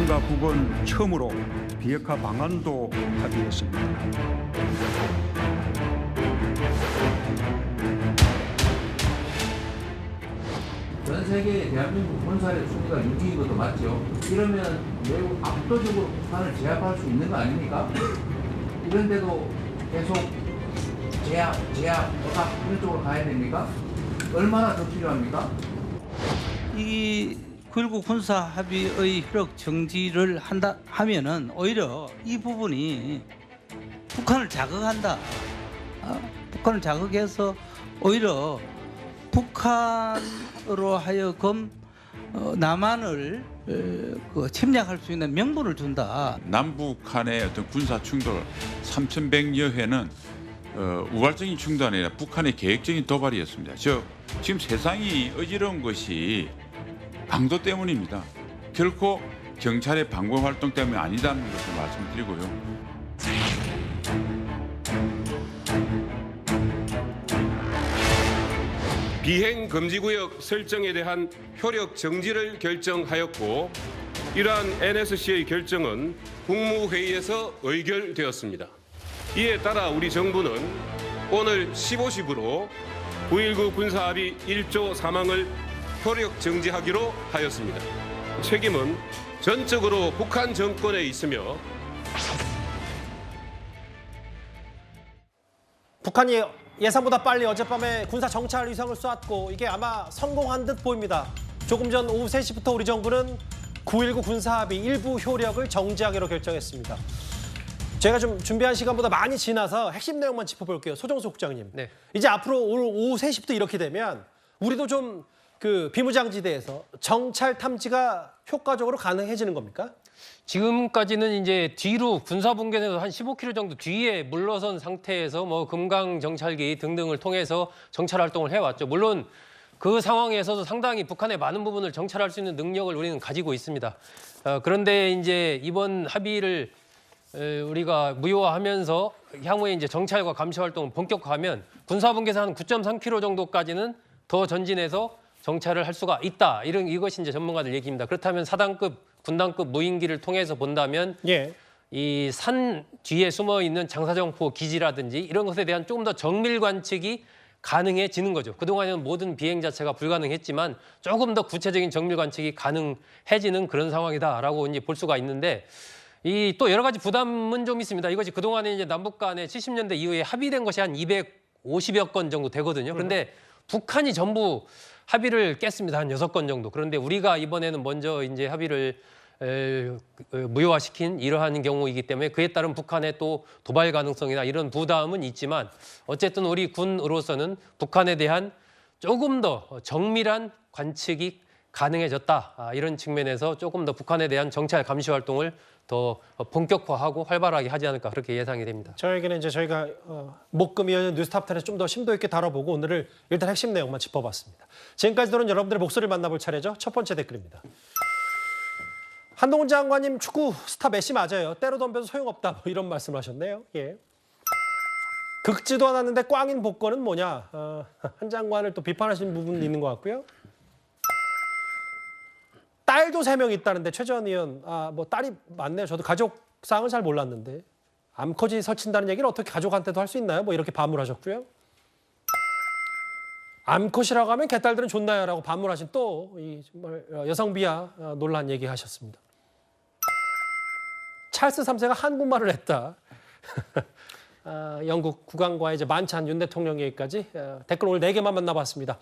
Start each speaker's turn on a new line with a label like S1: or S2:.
S1: 남한과 북은 처음으로 비핵화 방안도 합의했습니다.
S2: 전 세계에 대한민국 군사력 순위가 6위인 것도 맞죠. 이러면 매우 압도적으로 북한을 제압할 수 있는 거 아닙니까? 이런데도 계속 제압, 억압 이런 쪽으로 가야 됩니까? 얼마나 더 필요합니까?
S3: 이 9.19 군사 합의의 효력 정지를 한다 하면은 오히려 이 부분이 북한을 자극한다. 북한을 자극해서 오히려 북한으로 하여금 남한을 침략할 수 있는 명분을 준다.
S4: 남북 간의 어떤 군사 충돌 3,100여 회는 우발적인 충돌이 아니라 북한의 계획적인 도발이었습니다. 지금 세상이 어지러운 것이 방도 때문입니다. 결코 경찰의 방공 활동 때문에 아니다는 것을 말씀드리고요.
S5: 비행 금지구역 설정에 대한 효력 정지를 결정하였고, 이러한 NSC의 결정은 국무회의에서 의결되었습니다. 이에 따라 우리 정부는 오늘 15시부로 9.19 군사합의 1조 3항을 효력 정지하기로 하였습니다. 책임은 전적으로 북한 정권에 있으며
S6: 북한이 예상보다 빨리 어젯밤에 군사 정찰 위성을 쏘았고 이게 아마 성공한 듯 보입니다. 조금 전 오후 3시부터 우리 정부는 9.19 군사합의 일부 효력을 정지하기로 결정했습니다. 제가 좀 준비한 시간보다 많이 지나서 핵심 내용만 짚어볼게요. 소정수 국장님.
S7: 네.
S6: 이제 앞으로 오후 3시부터 이렇게 되면 우리도 좀 그 비무장지대에서 정찰 탐지가 효과적으로 가능해지는 겁니까?
S7: 지금까지는 이제 뒤로 군사분계선에서 한 15km 정도 뒤에 물러선 상태에서 뭐 금강 정찰기 등등을 통해서 정찰 활동을 해왔죠. 물론 그 상황에서도 상당히 북한의 많은 부분을 정찰할 수 있는 능력을 우리는 가지고 있습니다. 그런데 이제 이번 합의를 우리가 무효화하면서 향후에 이제 정찰과 감시 활동을 본격화하면 군사분계선 한 9.3km 정도까지는 더 전진해서 정찰을 할 수가 있다. 이것이 이제 전문가들 얘기입니다. 그렇다면 사단급, 군단급 무인기를 통해서 본다면
S6: 예.
S7: 이 산 뒤에 숨어 있는 장사정포 기지라든지 이런 것에 대한 조금 더 정밀 관측이 가능해지는 거죠. 그동안에는 모든 비행 자체가 불가능했지만 조금 더 구체적인 정밀 관측이 가능해지는 그런 상황이다라고 이제 볼 수가 있는데 이 또 여러 가지 부담은 좀 있습니다. 이것이 그동안에 이제 남북 간에 70년대 이후에 합의된 것이 한 250여 건 정도 되거든요. 그런데 북한이 전부 합의를 깼습니다. 한 6건 정도. 그런데 우리가 이번에는 먼저 이제 합의를 무효화시킨 이러한 경우이기 때문에 그에 따른 북한의 또 도발 가능성이나 이런 부담은 있지만 어쨌든 우리 군으로서는 북한에 대한 조금 더 정밀한 관측이 가능해졌다. 이런 측면에서 조금 더 북한에 대한 정찰 감시 활동을 더 본격화하고 활발하게 하지 않을까 그렇게 예상이 됩니다.
S6: 저에게는 이제 저희가 목금이었는 뉴스탑10에서 좀 더 심도 있게 다뤄보고 오늘을 일단 핵심 내용만 짚어봤습니다. 지금까지 들은 여러분들의 목소리를 만나볼 차례죠. 첫 번째 댓글입니다. 한동훈 장관님 축구 스타 메시 맞아요. 때로 덤벼도 소용없다. 뭐 이런 말씀하셨네요. 예. 긁지도 않았는데 꽝인 복권은 뭐냐. 한 장관을 또 비판하시는 부분이 있는 것 같고요. 딸도 3명 있다는데 최 전 의원, 뭐 딸이 많네요. 저도 가족상은 잘 몰랐는데 암컷이 설친다는 얘기를 어떻게 가족한테도 할 수 있나요? 뭐 이렇게 반문하셨고요. 암컷이라고 하면 개딸들은 좋나요라고 반문하신 또 이 정말 여성 비하 논란 얘기하셨습니다. 찰스 3세가 한국말을 했다. 영국 국왕과의 이제 만찬 윤 대통령 얘기까지 댓글 오늘 4개만 만나봤습니다.